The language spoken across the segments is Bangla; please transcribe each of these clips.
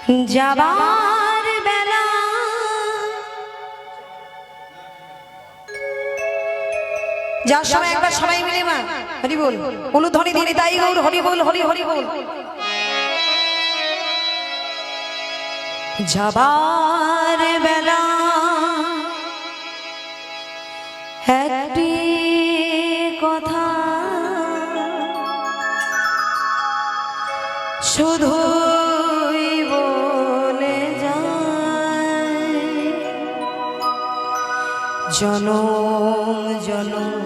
যাবার বেলা যার সময় একবার সবাই মিলে মা হরি বল অনুধ্বনি দিনে তাই গৌর হরি বল হরি হরি বল। যাবার বেলা একটি কথা শুধুই বলে যায়, জনম জনম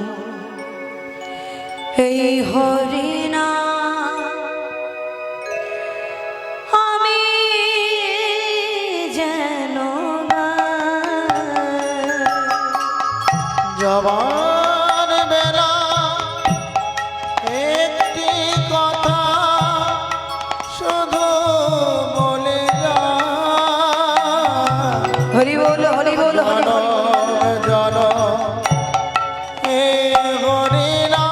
এই হরিনা আমি যেন যাবার বেলা একটি কথা শুধু বলে যায়, হরি বল হরি বল হরি বল। জন হে হরিনা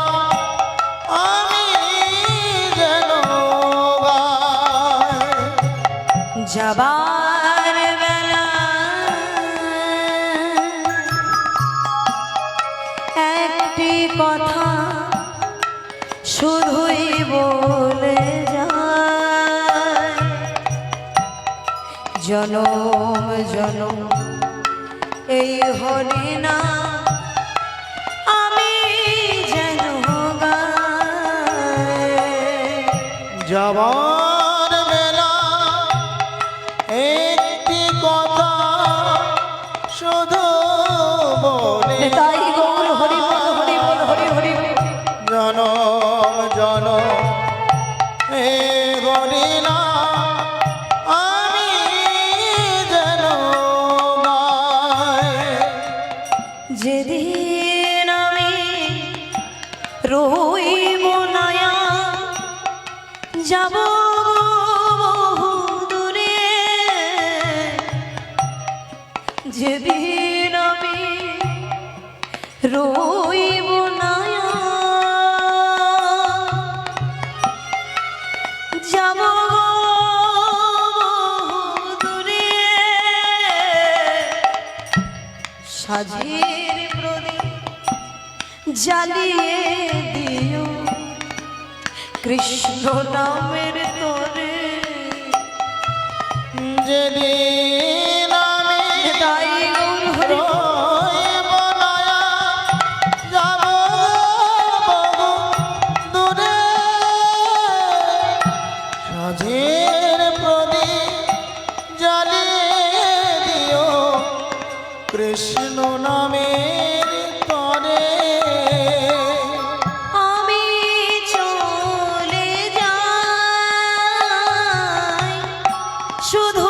আমি যেন গাই। যাবার বেলা একটি কথা শুধুই বলে যায়, জনম জনম এই হরিনা আমি যেন গাই। যাবার বেলা একটি কথা শুধু বলে তাই গৌর হরি বল হরি বল হরি হরি বল। জনম জনম হে হরিনা আমি যেন গাই। যেদিন আমি রইব নয়া যাব দূরে, যেদিন আমি রইব নয়া যাব দূরে, সাজির প্রদীপ জ্বালিয়ে দিও কৃষ্ণ নামের তোরে। যেদিন আমি তাই গৌর হরি বল। রইব নয়া যাব বহু দূরে, সাজের প্রদীপ জ্বালিয়ে দিও কৃষ্ণ নামের তরে। আমি চলে যাই শুধু